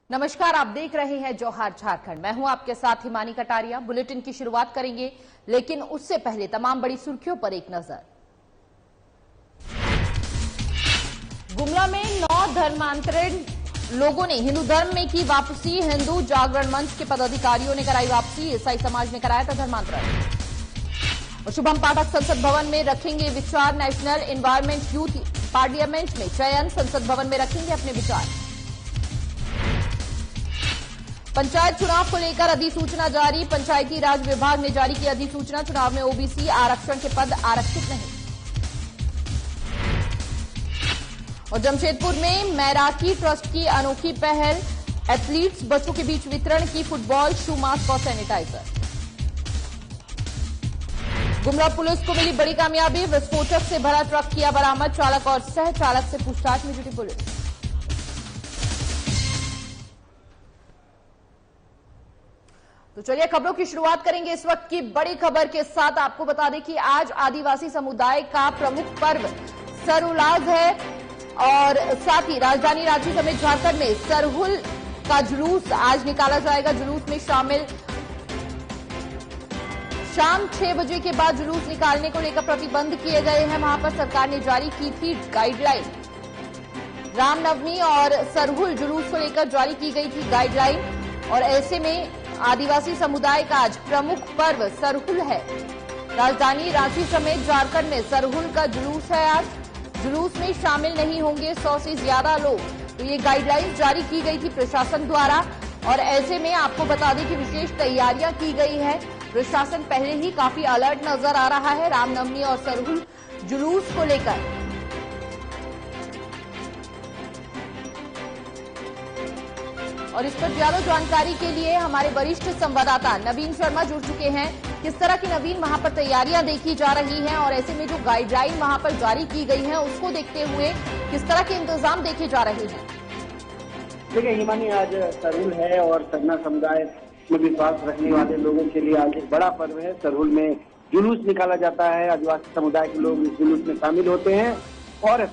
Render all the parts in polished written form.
नमस्कार, आप देख रहे हैं जौहार झारखंड। मैं हूं आपके साथ हिमानी कटारिया। बुलेटिन की शुरुआत करेंगे, लेकिन उससे पहले तमाम बड़ी सुर्खियों पर एक नजर। गुमला में 9 धर्मांतरित लोगों ने हिंदू धर्म में की वापसी। हिंदू जागरण मंच के पदाधिकारियों ने कराई वापसी। ईसाई समाज ने कराया था धर्मांतरण। और शुभम पाठक संसद भवन में रखेंगे विचार। नेशनल एनवायरमेंट यूथ पार्लियामेंट में चयन। संसद भवन में रखेंगे अपने विचार। पंचायत चुनाव को लेकर अधिसूचना जारी। पंचायती राज विभाग ने जारी की अधिसूचना। चुनाव में ओबीसी आरक्षण के पद आरक्षित नहीं। और जमशेदपुर में मैराकी ट्रस्ट की अनोखी पहल। एथलीट्स बच्चों के बीच वितरण की फुटबॉल, शू, मास्क और सैनिटाइजर। गुमला पुलिस को मिली बड़ी कामयाबी। विस्फोटक से भरा ट्रक किया बरामद। चालक और सह चालक से पूछताछ में जुटी पुलिस। तो चलिए खबरों की शुरुआत करेंगे इस वक्त की बड़ी खबर के साथ। आपको बता दें कि आज आदिवासी समुदाय का प्रमुख पर्व सरहुल है और साथ ही राजधानी रांची समेत झारखंड में सरहुल का जुलूस आज निकाला जाएगा। जुलूस में शामिल शाम 6 बजे के बाद जुलूस निकालने को लेकर प्रतिबंध किए गए हैं। वहां पर सरकार ने जारी की थी गाइडलाइन। रामनवमी और सरहुल जुलूस को लेकर जारी की गई थी गाइडलाइन और ऐसे में आदिवासी समुदाय का आज प्रमुख पर्व सरहुल है। राजधानी रांची समेत झारखंड में सरहुल का जुलूस है। आज जुलूस में शामिल नहीं होंगे 100 से ज्यादा लोग। तो ये गाइडलाइन जारी की गई थी प्रशासन द्वारा और ऐसे में आपको बता दें कि विशेष तैयारियां की गई है। प्रशासन पहले ही काफी अलर्ट नजर आ रहा है रामनवमी और सरहुल जुलूस को लेकर। और इस पर ज्यादा जानकारी के लिए हमारे वरिष्ठ संवाददाता नवीन शर्मा जुड़ चुके हैं। किस तरह की नवीन वहां पर तैयारियां देखी जा रही हैं और ऐसे में जो गाइडलाइन वहां पर जारी की गई है उसको देखते हुए किस तरह के इंतजाम देखे जा रहे हैं? देखिए हिमानी, आज सरहुल है और सरना समुदाय में विश्वास रखने वाले लोगों के लिए आज एक बड़ा पर्व है। सरहुल में जुलूस निकाला जाता है। आदिवासी समुदाय के लोग इस जुलूस में शामिल होते हैं और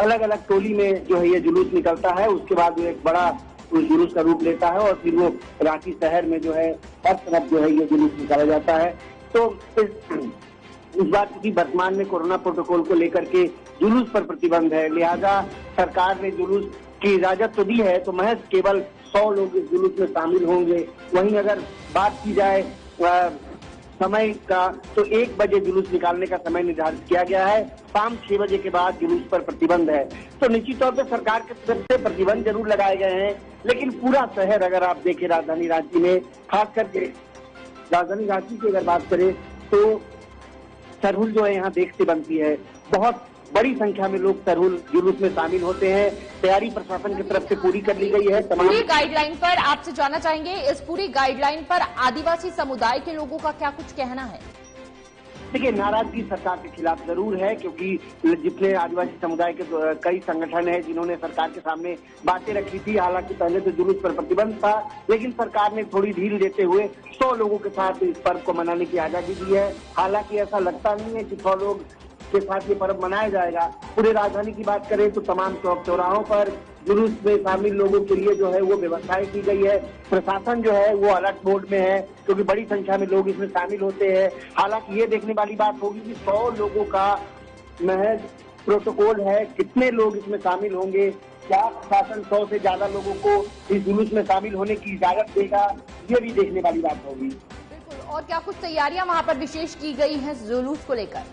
अलग अलग टोली में जो है ये जुलूस निकलता है। उसके बाद एक बड़ा उस जुलूस का रूप लेता है और फिर वो रांची शहर में जो है हर तरफ जो है ये जुलूस निकाला जाता है। तो इस बात की वर्तमान में कोरोना प्रोटोकॉल को लेकर के जुलूस पर प्रतिबंध है, लिहाजा सरकार ने जुलूस की इजाजत तो दी है, तो महज केवल 100 लोग इस जुलूस में शामिल होंगे। वहीं अगर बात की जाए समय का, तो 1 बजे जुलूस निकालने का समय निर्धारित किया गया है। शाम 6 बजे के बाद जुलूस पर प्रतिबंध है। तो निश्चित तौर पर सरकार की तरफ से प्रतिबंध जरूर लगाए गए हैं, लेकिन पूरा शहर अगर आप देखें राजधानी रांची में, खास करके राजधानी रांची की अगर बात करें तो सरहुल जो है यहाँ देखते बनती है। बहुत बड़ी संख्या में लोग सरहुल जुलूस में शामिल होते हैं। तैयारी प्रशासन की तरफ से पूरी कर ली गई है। पूरी गाइडलाइन पर आपसे जानना चाहेंगे, इस पूरी गाइडलाइन पर आदिवासी समुदाय के लोगों का क्या कुछ कहना है? देखिए, नाराजगी सरकार के खिलाफ जरूर है, क्योंकि जितने आदिवासी समुदाय के कई संगठन है जिन्होंने सरकार के सामने बातें रखी थी। हालांकि पहले तो जुलूस पर प्रतिबंध था, लेकिन सरकार ने थोड़ी ढील देते हुए 100 लोगों के साथ इस पर्व को मनाने की आजादी दी है। हालांकि ऐसा लगता नहीं है कि 100 लोग के साथ ये पर्व मनाया जाएगा। पूरे राजधानी की बात करें तो तमाम चौक चौराहों पर जुलूस में शामिल लोगों के लिए जो है वो व्यवस्थाएं की गई है। प्रशासन जो है वो अलर्ट मोड में है, क्योंकि बड़ी संख्या में लोग इसमें शामिल होते हैं। हालांकि ये देखने वाली बात होगी कि 100 लोगों का महज प्रोटोकॉल है, कितने लोग इसमें शामिल होंगे, क्या प्रशासन 100 से ज्यादा लोगों को इस जुलूस में शामिल होने की इजाजत देगा, ये भी देखने वाली बात होगी। बिल्कुल। और क्या कुछ तैयारियां वहां पर विशेष की गई हैं जुलूस को लेकर?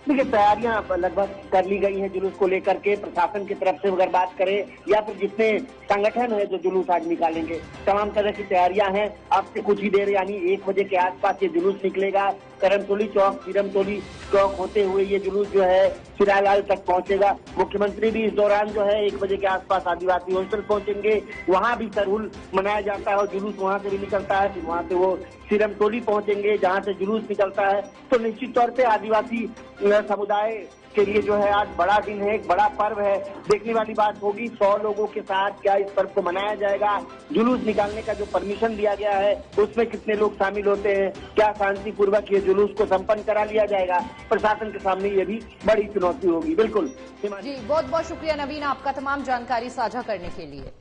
देखिए, तैयारियां लगभग कर ली गई हैं जुलूस को लेकर के। प्रशासन की तरफ से अगर बात करें या फिर जितने संगठन है जो जुलूस आज निकालेंगे, तमाम तरह की तैयारियां हैं। अब से कुछ ही देर यानी 1 बजे के आसपास ये जुलूस निकलेगा। करमतोली चौक, सिरमतोली चौक होते हुए ये जुलूस जो है सिरालाल तक पहुंचेगा। मुख्यमंत्री भी इस दौरान जो है 1 बजे के आसपास आदिवासी हॉस्टल पहुंचेंगे। वहां भी सरहुल मनाया जाता है और जुलूस वहां से भी निकलता है। फिर वहां से वो सिरमतोली पहुंचेंगे जहां से जुलूस निकलता है। तो निश्चित तौर पर आदिवासी समुदाय के लिए जो है आज बड़ा दिन है, एक बड़ा पर्व है। देखने वाली बात होगी 100 लोगों के साथ क्या इस पर्व को मनाया जाएगा। जुलूस निकालने का जो परमिशन दिया गया है उसमें कितने लोग शामिल होते हैं, क्या शांतिपूर्वक ये जुलूस को संपन्न करा लिया जाएगा। प्रशासन के सामने ये भी बड़ी चुनौती होगी। बिल्कुल जी, बहुत बहुत शुक्रिया नवीन आपका तमाम जानकारी साझा करने के लिए।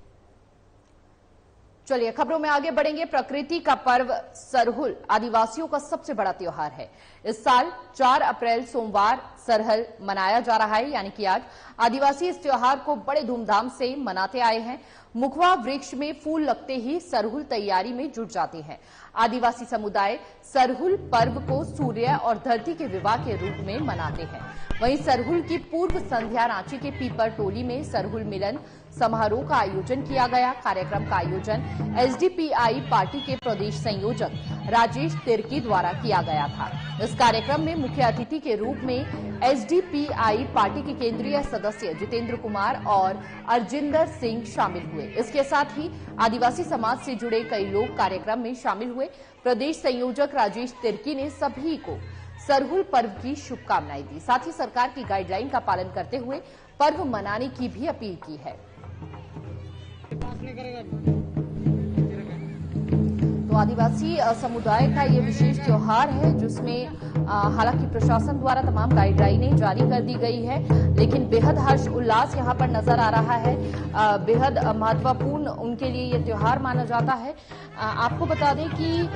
चलिए खबरों में आगे बढ़ेंगे। प्रकृति का पर्व सरहुल आदिवासियों का सबसे बड़ा त्योहार है। इस साल 4 अप्रैल सोमवार सरहल मनाया जा रहा है, यानी कि आज आदिवासी इस त्योहार को बड़े धूमधाम से मनाते आए हैं। मुखवा वृक्ष में फूल लगते ही सरहुल तैयारी में जुट जाते हैं। आदिवासी समुदाय सरहुल पर्व को सूर्य और धरती के विवाह के रूप में मनाते हैं। वहीं सरहुल की पूर्व संध्या रांची के पीपर टोली में सरहुल मिलन समारोह का आयोजन किया गया। कार्यक्रम का आयोजन एसडीपीआई पार्टी के प्रदेश संयोजक राजेश तिर्की द्वारा किया गया था। इस कार्यक्रम में मुख्य अतिथि के रूप में एसडीपीआई पार्टी के केंद्रीय सदस्य जितेंद्र कुमार और अर्जिंदर सिंह शामिल हुए। इसके साथ ही आदिवासी समाज से जुड़े कई लोग कार्यक्रम में शामिल हुए। प्रदेश संयोजक राजेश तिर्की ने सभी को सरहुल पर्व की शुभकामनाएं दी। साथ ही सरकार की गाइडलाइन का पालन करते हुए पर्व मनाने की भी अपील की है। तो आदिवासी समुदाय का ये विशेष त्योहार है, जिसमें हालांकि प्रशासन द्वारा तमाम गाइडलाइनें जारी कर दी गई है, लेकिन बेहद हर्ष उल्लास यहाँ पर नजर आ रहा है। बेहद महत्वपूर्ण उनके लिए ये त्योहार माना जाता है। आपको बता दें कि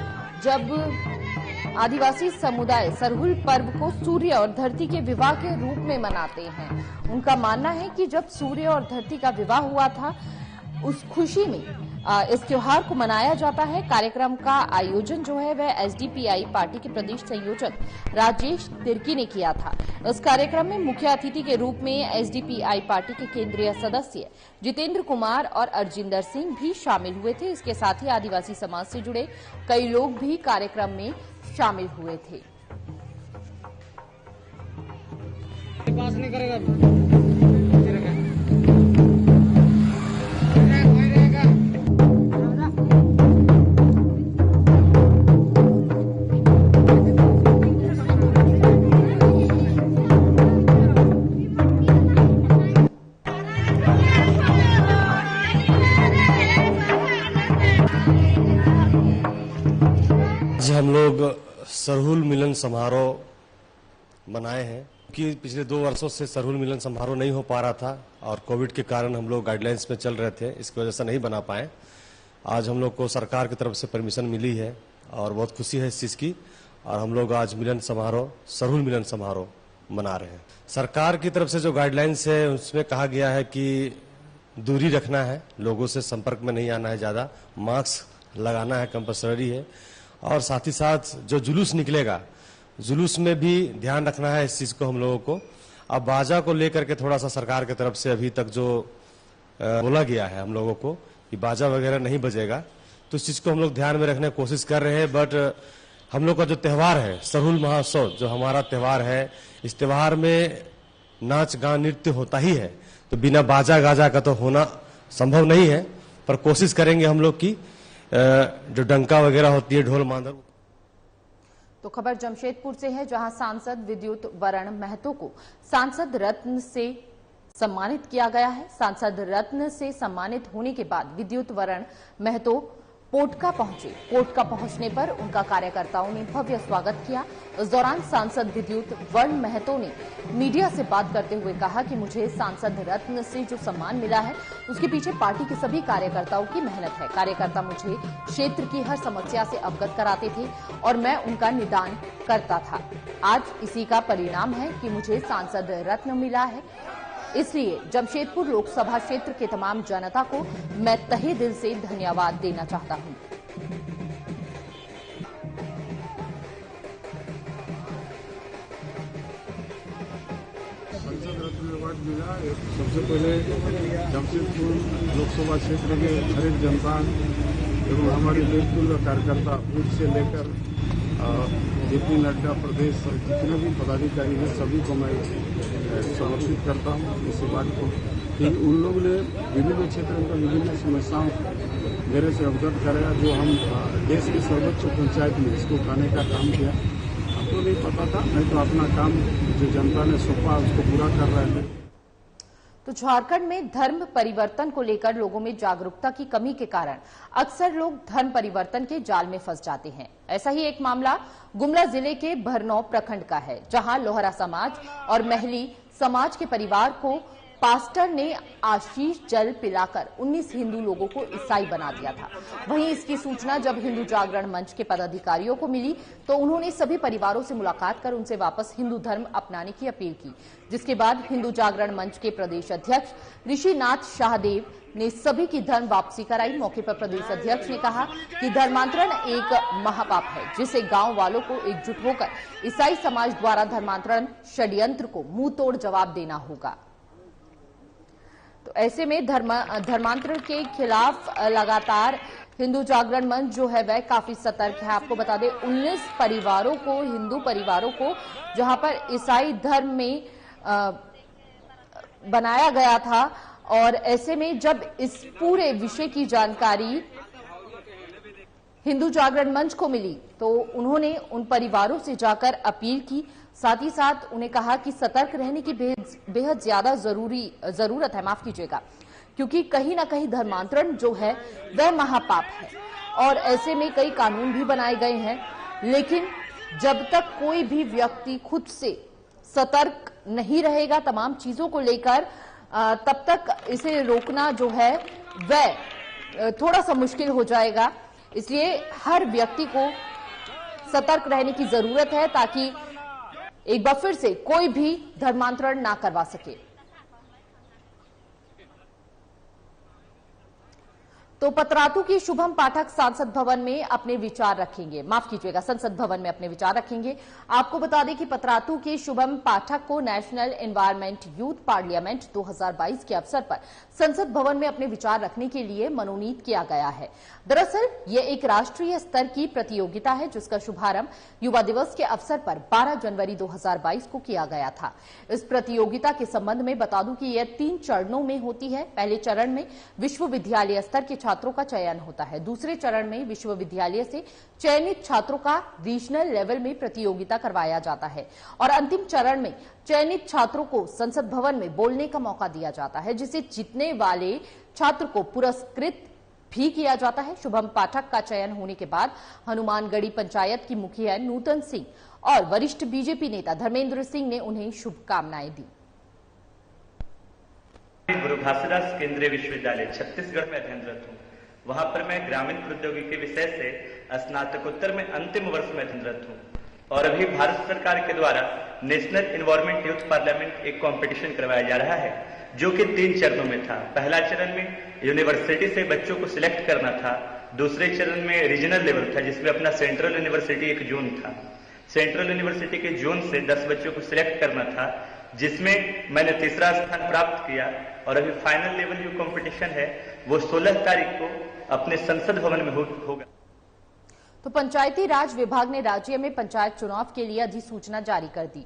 जब आदिवासी समुदाय सरहुल पर्व को सूर्य और धरती के विवाह के रूप में मनाते हैं, उनका मानना है कि जब सूर्य और धरती का विवाह हुआ था, उस खुशी में इस त्योहार को मनाया जाता है। कार्यक्रम का आयोजन जो है वह एसडीपीआई पार्टी के प्रदेश संयोजक राजेश तिर्की ने किया था। इस कार्यक्रम में मुख्य अतिथि के रूप में एसडीपीआई पार्टी के केंद्रीय सदस्य जितेंद्र कुमार और अर्जिंदर सिंह भी शामिल हुए थे। इसके साथ ही आदिवासी समाज से जुड़े कई लोग भी कार्यक्रम में शामिल हुए थे। पास नहीं करेगा। हम लोग सरहुल मिलन समारोह मनाए हैं कि पिछले 2 वर्षों से सरहुल मिलन समारोह नहीं हो पा रहा था और कोविड के कारण हम लोग गाइडलाइंस में चल रहे थे, इसकी वजह से नहीं बना पाए। आज हम लोग को सरकार की तरफ से परमिशन मिली है और बहुत खुशी है इस चीज़ की, और हम लोग आज मिलन समारोह सरहुल मिलन समारोह मना रहे हैं। सरकार की तरफ से जो गाइडलाइंस है उसमें कहा गया है कि दूरी रखना है, लोगों से संपर्क में नहीं आना है, ज़्यादा मास्क लगाना है, कंपल्सरी है, और साथ ही साथ जो जुलूस निकलेगा जुलूस में भी ध्यान रखना है इस चीज़ को हम लोगों को। अब बाजा को लेकर के थोड़ा सा सरकार की तरफ से अभी तक जो बोला गया है हम लोगों को कि बाजा वगैरह नहीं बजेगा, तो इस चीज़ को हम लोग ध्यान में रखने की कोशिश कर रहे हैं। बट हम लोग का जो त्यौहार है सरहुल महोत्सव जो हमारा त्यौहार है, इस त्यौहार में नाच गान नृत्य होता ही है, तो बिना बाजा गाजा का तो होना संभव नहीं है, पर कोशिश करेंगे हम लोग की जो डंका वगैरह होती है, ढोल मांदर। तो खबर जमशेदपुर से है, जहां सांसद विद्युत वरण महतो को सांसद रत्न से सम्मानित किया गया है। सांसद रत्न से सम्मानित होने के बाद विद्युत वरण महतो पोटका पहुंचे। पोटका पहुंचने पर उनका कार्यकर्ताओं ने भव्य स्वागत किया। इस दौरान सांसद विद्युत वरण महतो ने मीडिया से बात करते हुए कहा कि मुझे सांसद रत्न से जो सम्मान मिला है उसके पीछे पार्टी के सभी कार्यकर्ताओं की मेहनत है। कार्यकर्ता मुझे क्षेत्र की हर समस्या से अवगत कराते थे और मैं उनका निदान करता था। आज इसी का परिणाम है कि मुझे सांसद रत्न मिला है। इसलिए जमशेदपुर लोकसभा क्षेत्र के तमाम जनता को मैं तहे दिल से धन्यवाद देना चाहता हूं। सांसद रत्न अवार्ड मिला। सबसे पहले जमशेदपुर लोकसभा क्षेत्र के हर एक जनता एवं हमारे बिल्कुल कार्यकर्ता बूथ से लेकर जेपी नड्डा प्रदेश जितने भी पदाधिकारी हैं सभी को मैं समर्पित करता हूँ इस बात को कि उन लोगों ने विभिन्न क्षेत्रों में विभिन्न समस्याओं मेरे से अवगत कराया, जो हम देश की सर्वोच्च पंचायत में इसको उठाने का काम किया। हमको नहीं पता था, नहीं तो अपना काम जो जनता ने सौंपा उसको पूरा कर रहे हैं। तो झारखंड में धर्म परिवर्तन को लेकर लोगों में जागरूकता की कमी के कारण अक्सर लोग धर्म परिवर्तन के जाल में फंस जाते हैं। ऐसा ही एक मामला गुमला जिले के भरनौ प्रखंड का है, जहां लोहरा समाज और महली समाज के परिवार को पास्टर ने आशीष जल पिलाकर 19 हिंदू लोगों को ईसाई बना दिया था। वहीं इसकी सूचना जब हिंदू जागरण मंच के पदाधिकारियों को मिली तो उन्होंने सभी परिवारों से मुलाकात कर उनसे वापस हिंदू धर्म अपनाने की अपील की, जिसके बाद हिंदू जागरण मंच के प्रदेश अध्यक्ष ऋषिनाथ शाहदेव ने सभी की धर्म वापसी कराई। मौके पर प्रदेश अध्यक्ष ने कहा कि धर्मांतरण एक महापाप है, जिसे गांव वालों को एकजुट होकर ईसाई समाज द्वारा धर्मांतरण षड्यंत्र को मुंह तोड़ जवाब देना होगा। तो ऐसे में धर्मांतरण के खिलाफ लगातार हिंदू जागरण मंच जो है वह काफी सतर्क है। आपको बता दें 19 परिवारों को, हिंदू परिवारों को जहां पर ईसाई धर्म में बनाया गया था, और ऐसे में जब इस पूरे विषय की जानकारी हिंदू जागरण मंच को मिली तो उन्होंने उन परिवारों से जाकर अपील की। साथ ही साथ उन्हें कहा कि सतर्क रहने की बेहद ज्यादा जरूरत है, माफ कीजिएगा, क्योंकि कहीं ना कहीं धर्मांतरण जो है वह महापाप है और ऐसे में कई कानून भी बनाए गए हैं, लेकिन जब तक कोई भी व्यक्ति खुद से सतर्क नहीं रहेगा तमाम चीजों को लेकर, तब तक इसे रोकना जो है वह थोड़ा सा मुश्किल हो जाएगा। इसलिए हर व्यक्ति को सतर्क रहने की जरूरत है ताकि एक बार फिर से कोई भी धर्मांतरण ना करवा सके। तो पतरातू की शुभम पाठक संसद भवन में अपने विचार रखेंगे, माफ कीजिएगा, संसद भवन में अपने विचार रखेंगे। आपको बता दें कि पतरातू के शुभम पाठक को नेशनल एनवायरमेंट यूथ पार्लियामेंट 2022 के अवसर पर संसद भवन में अपने विचार रखने के लिए मनोनीत किया गया है। दरअसल ये एक राष्ट्रीय स्तर की प्रतियोगिता है जिसका शुभारंभ युवा दिवस के अवसर पर 12 जनवरी 2022 को किया गया था। इस प्रतियोगिता के संबंध में बता दूं कि यह 3 चरणों में होती है। पहले चरण में विश्वविद्यालय स्तर के छात्रों का चयन होता है। दूसरे चरण में विश्वविद्यालय से चयनित छात्रों का रीजनल लेवल में प्रतियोगिता करवाया जाता है और अंतिम चरण में चयनित छात्रों को संसद भवन में बोलने का मौका दिया जाता है, जिसे जीतने वाले छात्र को पुरस्कृत भी किया जाता है। शुभम पाठक का चयन होने के बाद हनुमानगढ़ी पंचायत की मुखिया नूतन सिंह और वरिष्ठ बीजेपी नेता धर्मेंद्र सिंह ने उन्हें शुभकामनाएं दी। गुरु घासीदास केंद्रीय विश्वविद्यालय छत्तीसगढ़ में अध्ययनरत हूँ। वहां पर मैं ग्रामीण प्रौद्योगिकी विषय से स्नातकोत्तर में अंतिम वर्ष में अध्ययनरत हूँ और अभी भारत सरकार के द्वारा नेशनल एनवायरमेंट यूथ पार्लियामेंट एक कंपटीशन करवाया जा रहा है जो कि 3 चरणों में था। पहला चरण में यूनिवर्सिटी से बच्चों को सिलेक्ट करना था। दूसरे चरण में रीजनल लेवल था जिसमें अपना सेंट्रल यूनिवर्सिटी एक जोन था। सेंट्रल यूनिवर्सिटी के जोन से 10 बच्चों को सिलेक्ट करना था, जिसमें मैंने तीसरा स्थान प्राप्त किया और अभी फाइनल लेवल जो कंपटीशन है वो 16 तारीख को अपने संसद भवन में होगा। तो पंचायती राज विभाग ने राज्य में पंचायत चुनाव के लिए अधिसूचना जारी कर दी।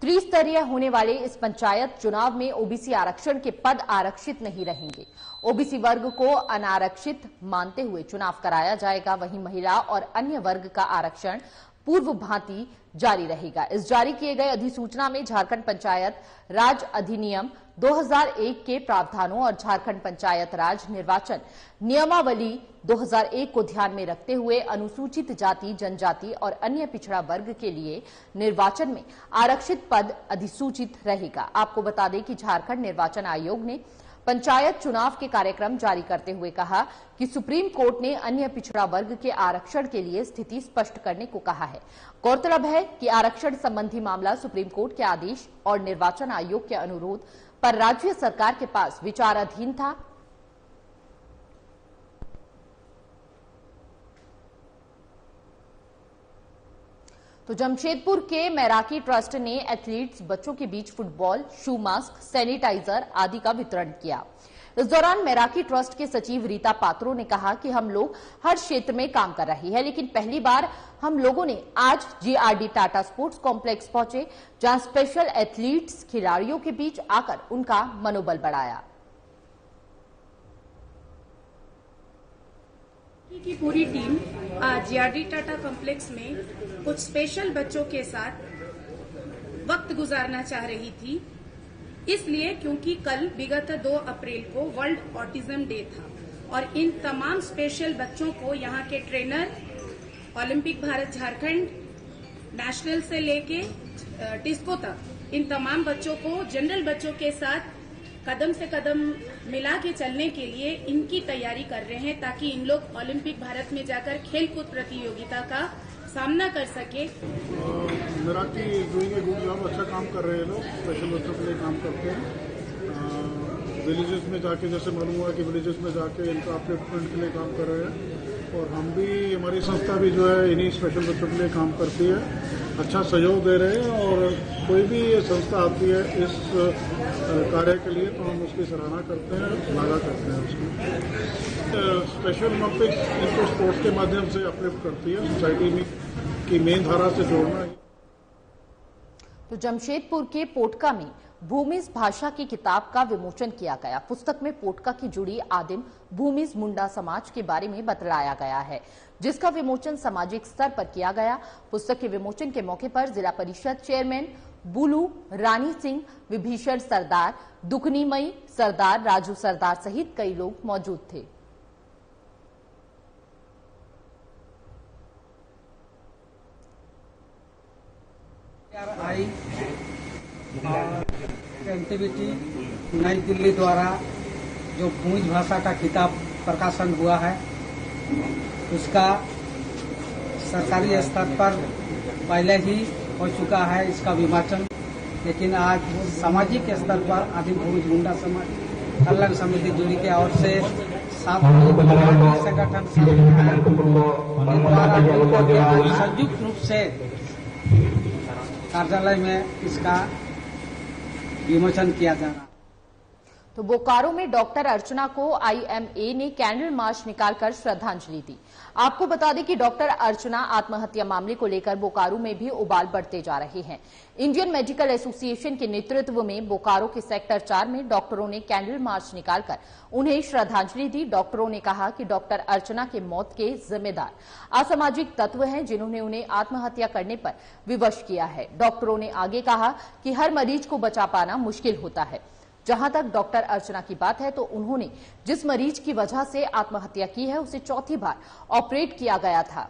त्रिस्तरीय होने वाले इस पंचायत चुनाव में ओबीसी आरक्षण के पद आरक्षित नहीं रहेंगे। ओबीसी वर्ग को अनारक्षित मानते हुए चुनाव कराया जाएगा। वहीं महिला और अन्य वर्ग का आरक्षण पूर्व भांति जारी रहेगा। इस जारी किए गए अधिसूचना में झारखंड पंचायत राज अधिनियम 2001 के प्रावधानों और झारखंड पंचायत राज निर्वाचन नियमावली 2001 को ध्यान में रखते हुए अनुसूचित जाति, जनजाति और अन्य पिछड़ा वर्ग के लिए निर्वाचन में आरक्षित पद अधिसूचित रहेगा। आपको बता दें कि झारखंड निर्वाचन आयोग ने पंचायत चुनाव के कार्यक्रम जारी करते हुए कहा कि सुप्रीम कोर्ट ने अन्य पिछड़ा वर्ग के आरक्षण के लिए स्थिति स्पष्ट करने को कहा है। गौरतलब है कि आरक्षण संबंधी मामला सुप्रीम कोर्ट के आदेश और निर्वाचन आयोग के अनुरोध पर राज्य सरकार के पास विचाराधीन था। तो जमशेदपुर के मैराकी ट्रस्ट ने एथलीट्स बच्चों के बीच फुटबॉल, शू मास्क, सैनिटाइजर आदि का वितरण किया। इस दौरान मैराकी ट्रस्ट के सचिव रीता पात्रो ने कहा कि हम लोग हर क्षेत्र में काम कर रही है, लेकिन पहली बार हम लोगों ने आज जीआरडी टाटा स्पोर्ट्स कॉम्प्लेक्स पहुंचे, जहां स्पेशल एथलीट्स खिलाड़ियों के बीच आकर उनका मनोबल बढ़ाया। की पूरी टीम आज जीआरडी टाटा कॉम्प्लेक्स में कुछ स्पेशल बच्चों के साथ वक्त गुजारना चाह रही थी, इसलिए क्योंकि कल विगत 2 अप्रैल को वर्ल्ड ऑटिज्म डे था और इन तमाम स्पेशल बच्चों को यहाँ के trainer, Olympic Bharat Jharkhand, national से लेके डिस्को तक इन तमाम बच्चों को जनरल बच्चों के साथ कदम से कदम मिला के चलने के लिए इनकी तैयारी कर रहे हैं, ताकि इन लोग ओलंपिक भारत में जाकर खेलकूद प्रतियोगिता का सामना कर सके। Marathi doing a good job, अच्छा काम कर रहे हैं लोग, स्पेशल बच्चों के लिए काम करते हैं। विलेजेस में जाके, जैसे मालूम हुआ कि विलेजेस में जाके इनका अपलिफ्टमेंट के लिए काम कर रहे हैं, और हम भी, हमारी संस्था भी जो है इन्हीं स्पेशल बच्चों के लिए काम करती है, अच्छा सहयोग दे रहे हैं। और कोई भी ये संस्था आती है इस कार्य के लिए तो हम उसकी सराहना करते हैं, शलाघा करते हैं उसकी। स्पेशल ओलंपिक्स इनको स्पोर्ट्स के माध्यम से अपलिफ्ट करती है, सोसाइटी में की मेन धारा से जोड़ना है। तो जमशेदपुर के पोटका में भूमिज भाषा की किताब का विमोचन किया गया। पुस्तक में पोटका की जुड़ी आदिम भूमिज मुंडा समाज के बारे में बतलाया गया है, जिसका विमोचन सामाजिक स्तर पर किया गया। पुस्तक के विमोचन के मौके पर जिला परिषद चेयरमैन बुलू रानी सिंह, विभीषण सरदार, दुखनीमयी सरदार, राजू सरदार सहित कई लोग मौजूद थे। एक्टिविटी नई दिल्ली द्वारा जो भूमिज भाषा का किताब प्रकाशन हुआ है, उसका सरकारी स्तर पर पहले ही हो चुका है इसका विमोचन, लेकिन आज सामाजिक स्तर पर आदिम भूमिज मुंडा समाज कल्याण समिति जुड़ी के ओर से 7 संगठन संयुक्त रूप से कार्यालय में इसका विमोचन किया जा रहा। तो बोकारो में डॉक्टर अर्चना को IMA ने कैंडल मार्च निकालकर श्रद्धांजलि दी। आपको बता दें कि डॉक्टर अर्चना आत्महत्या मामले को लेकर बोकारो में भी उबाल बढ़ते जा रहे हैं। इंडियन मेडिकल एसोसिएशन के नेतृत्व में बोकारो के सेक्टर 4 में डॉक्टरों ने कैंडल मार्च निकालकर उन्हें श्रद्धांजलि दी। डॉक्टरों ने कहा कि डॉक्टर अर्चना के मौत के जिम्मेदार असामाजिक तत्व हैं, जिन्होंने उन्हें आत्महत्या करने पर विवश किया है। डॉक्टरों ने आगे कहा कि हर मरीज को बचा पाना मुश्किल होता है। जहां तक डॉक्टर अर्चना की बात है, तो उन्होंने जिस मरीज की वजह से आत्महत्या की है, उसे चौथी बार ऑपरेट किया गया था।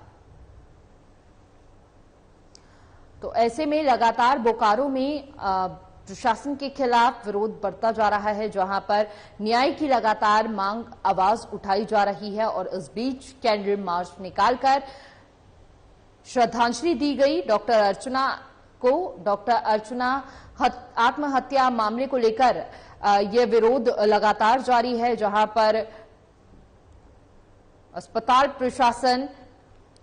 तो ऐसे में लगातार बोकारो में प्रशासन के खिलाफ विरोध बढ़ता जा रहा है, जहां पर न्याय की लगातार मांग, आवाज उठाई जा रही है। और इस बीच कैंडल मार्च निकालकर श्रद्धांजलि दी गई डॉक्टर अर्चना को। डॉक्टर अर्चना आत्महत्या मामले को लेकर यह विरोध लगातार जारी है, जहां पर अस्पताल प्रशासन,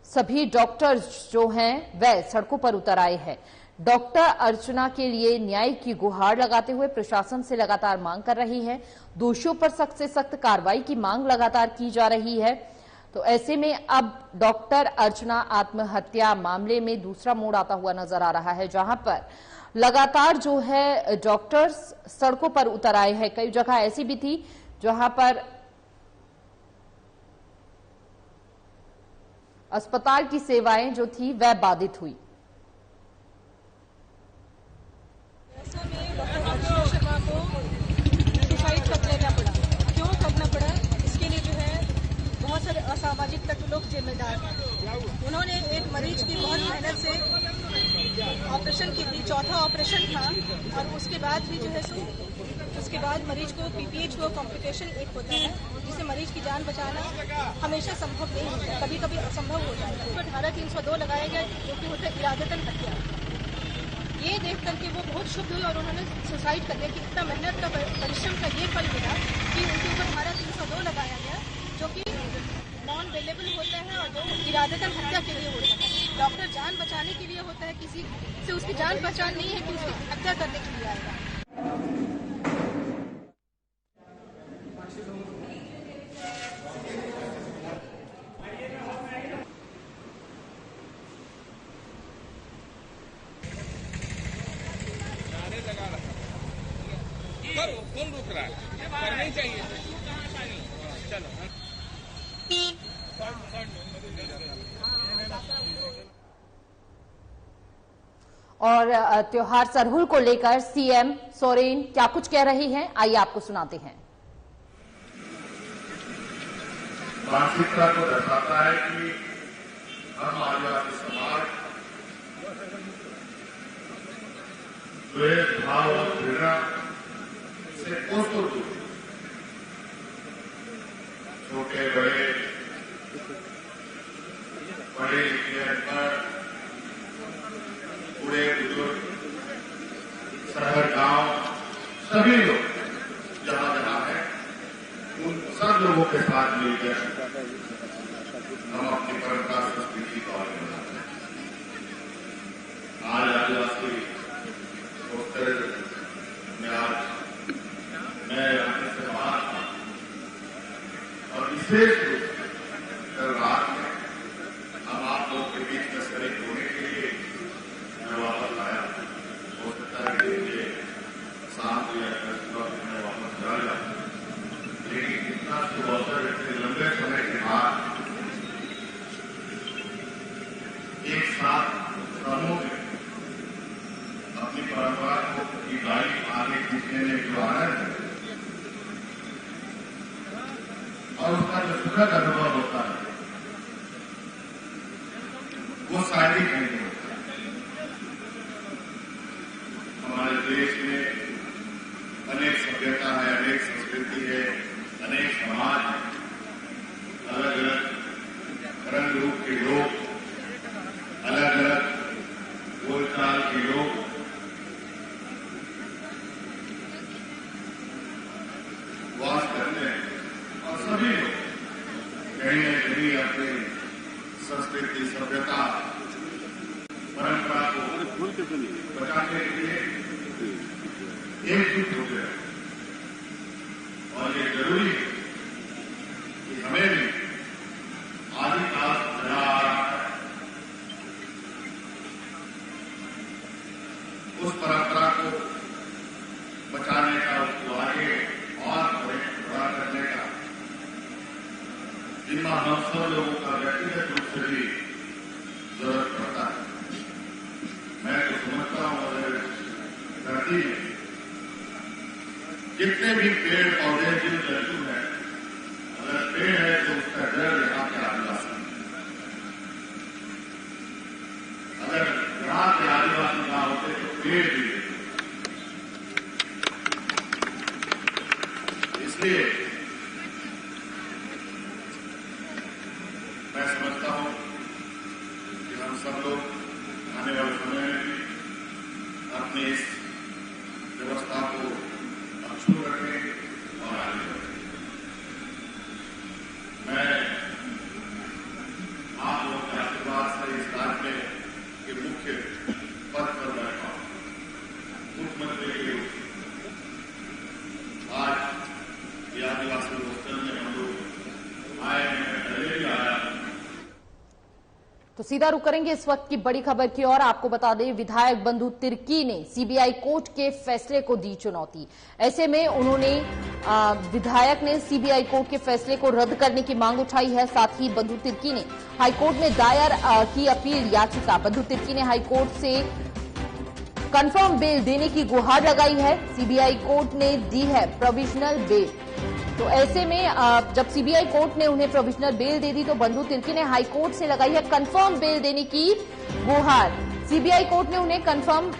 सभी डॉक्टर्स जो हैं वह सड़कों पर उतर आए हैं। डॉक्टर अर्चना के लिए न्याय की गुहार लगाते हुए प्रशासन से लगातार मांग कर रही है। दोषियों पर सख्त से सख्त कार्रवाई की मांग लगातार की जा रही है। तो ऐसे में अब डॉक्टर अर्चना आत्महत्या मामले में दूसरा मोड़ आता हुआ नजर आ रहा है, जहां पर लगातार जो है डॉक्टर्स सड़कों पर उतर आए हैं। कई जगह ऐसी भी थी जहां पर अस्पताल की सेवाएं जो थी वह बाधित हुई। शर्मा को सुसाइड कर लेना पड़ा। क्यों करना पड़ा? इसके लिए जो है बहुत सारे असामाजिक तत्व लोग जिम्मेदार हैं। उन्होंने एक मरीज की बहुत मेहनत से ऑपरेशन की थी, चौथा ऑपरेशन था, और उसके बाद भी जो है उसके बाद मरीज को PPH को कॉम्प्लिकेशन एक होता है, जिससे मरीज की जान बचाना हमेशा संभव नहीं होता, कभी कभी असंभव हो जाता है। उसको धारा 302 लगाया गया, जो कि होता है इरादतन हत्या। ये देख करके वो बहुत शुभ हुई और उन्होंने सुसाइड कर लिया कि इतना मेहनत का परिश्रम का ये फल मिला कि उनके ऊपर धारा 302 लगाया गया, जो कि नॉन वेलेबल होता है और जो इरादतन हत्या के लिए होता है। डॉक्टर जान बचाने के लिए होता है, किसी से उसकी जान पहचान नहीं है कि उसकी हत्या करने के लिए आएगा। कौन रुक रहा है? करना ही चाहिए। चलो और त्योहार सरहुल को लेकर CM सोरेन क्या कुछ कह रही हैं, आइए आपको सुनाते हैं। मानसिकता को दर्शाता है कि हम आदिवासी समाज द्वेष भाव और घृणा से कोसों दूर छोटे बड़े पढ़े लिखे अनपढ़ बूढ़े बुजुर्ग शहर गांव सभी लोग जहां जहां है उन सब लोगों के साथ मिलकर हम अपनी परंपरा संस्कृति को आगे बढ़ाते हैं। आज आदिवासी उत्तर में आज मैं आने से बाहर था और विशेष रूप से कल रात में हम आप लोग के बीच में शरीक होने के लिए मैं वापस आया। हो सकता है कि मुझे शाम या मैं वापस चला जाऊं, लेकिन इतना शुभ अवसर इतने लंबे समय के बाद एक साथ समूह में अपनी परंपरा को की गाड़ी आगे खींचने में जो आनंद है और उसका जो सुखद अनुभव होता है वो शारीरिक नहीं होता। हमारे देश में अनेक सभ्यता है, अनेक संस्कृति है, अनेक समाज है, अलग अलग रंग रूप के लोग, अलग अलग बोलचाल के लोग, वास करते हैं और सभी लोग कहीं न कहीं अपनी संस्कृति सभ्यता परंपरा को बचाने के लिए एकजुट हो गए और ये जरूरी है कि हमें भी आदिकाल चला आ रहा है उस परंपरा को बचाने का, उसको आगे और बड़ा करने का जिम्मा हम सब लोगों का व्यक्तिगत रूप से भी जरूरत पड़ता है। मैं तो समझता हूं अगर धरती में जितने भी पेड़ पौधे जीव जंतु हैं, अगर पेड़ है तो उसका जड़ यहाँ के आदिवासी, अगर यहाँ के आदिवासी ना होते तो पेड़ भी। इसलिए मैं समझता हूं कि हम सब लोग आने वाले समय में भी अपनी इस व्यवस्था को अक्षुण्ण रखें और आगे बढ़ें। मैं आप लोगों के आशीर्वाद से इस राज्य के मुख्य पद पर बैठा हूं, मुख्यमंत्री के रूप में। आज ये आदिवासी हॉस्टल में हम लोग आए हैं, मैं पहले भी आया। तो सीधा रुक करेंगे इस वक्त की बड़ी खबर की ओर। आपको बता दें, विधायक बंधु तिर्की ने सीबीआई कोर्ट के फैसले को दी चुनौती। ऐसे में उन्होंने विधायक ने सीबीआई कोर्ट के फैसले को रद्द करने की मांग उठाई है। साथ ही बंधु तिर्की ने हाईकोर्ट में दायर की अपील याचिका। बंधु तिर्की ने हाईकोर्ट से कंफर्म बेल देने की गुहार लगाई है। सीबीआई कोर्ट ने दी है प्रोविजनल बेल। तो ऐसे में जब सीबीआई कोर्ट ने उन्हें प्रोविजनल बेल दे दी तो बंधु तिर्की ने हाईकोर्ट से लगाई है कंफर्म बेल देने की गुहार। सीबीआई कोर्ट ने उन्हें कंफर्म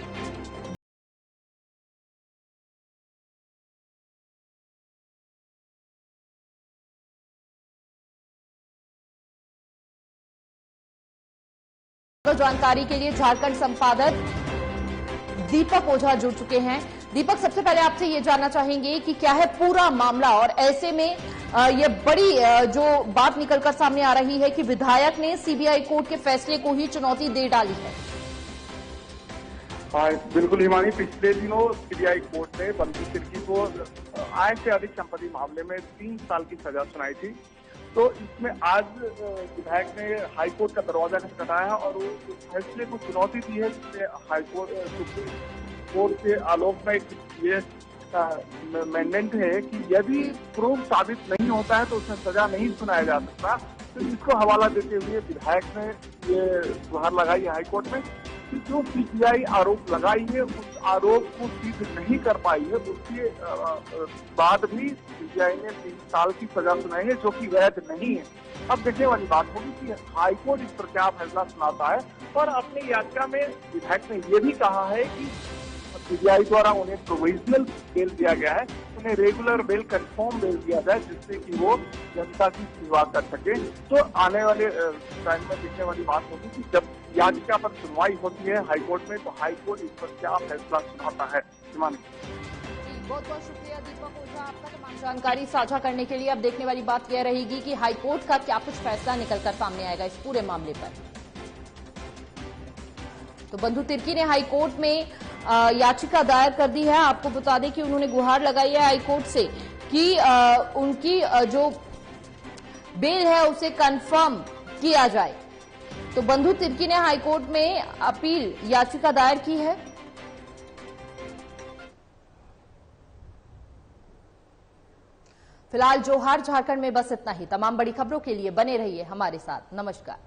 जानकारी के लिए झारखंड संपादक दीपक ओझा जुड़ चुके हैं। दीपक, सबसे पहले आपसे ये जानना चाहेंगे कि क्या है पूरा मामला, और ऐसे में ये बड़ी जो बात निकलकर सामने आ रही है कि विधायक ने सीबीआई कोर्ट के फैसले को ही चुनौती दे डाली है। हाँ, बिल्कुल हिमानी, पिछले दिनों सीबीआई कोर्ट ने बंधु तिर्की को आय से अधिक संपत्ति मामले में 3 साल की सजा सुनाई थी। तो इसमें आज विधायक ने हाईकोर्ट का दरवाजा खटखटाया और उस फैसले को चुनौती दी है, जिसमें हाईकोर्ट सुप्रीम कोर्ट के आलोक में ये मैंडेट है कि यदि प्रूफ साबित नहीं होता है तो उसमें सजा नहीं सुनाया जा सकता। तो इसको हवाला देते हुए विधायक ने ये गुहार लगाई है हाईकोर्ट में कि जो सीबीआई आरोप लगाई है उस आरोप को सिद्ध नहीं कर पाई है, उसके बाद भी सीबीआई ने 3 साल की सजा सुनाई है, जो कि वैध नहीं है। अब देखने वाली बात होगी कि हाईकोर्ट इस पर क्या फैसला सुनाता है। और अपनी याचिका में विधायक ने ये भी कहा है कि सीबीआई द्वारा उन्हें प्रोविजनल बेल दिया गया है, उन्हें रेगुलर बेल, कंफर्म बेल दिया जाए, जिससे कि वो जनता की सेवा कर सके। तो आने वाले टाइम में दिखने वाली बात होगी कि जब याचिका पर सुनवाई होती है हाईकोर्ट में, तो हाईकोर्ट इस पर क्या फैसला सुनाता है। बहुत बहुत शुक्रिया दीपक ओझा आपका तमाम जानकारी साझा करने के लिए। अब देखने वाली बात यह रहेगी कि हाईकोर्ट का क्या कुछ फैसला निकलकर सामने आएगा इस पूरे मामले पर। तो बंधु तिर्की ने हाईकोर्ट में याचिका दायर कर दी है। आपको बता दें कि उन्होंने गुहार लगाई है हाईकोर्ट से कि उनकी जो बेल है उसे कंफर्म किया जाए। तो बंधु तिर्की ने हाईकोर्ट में अपील याचिका दायर की है। फिलहाल जोहार झारखंड में बस इतना ही। तमाम बड़ी खबरों के लिए बने रहिए हमारे साथ। नमस्कार।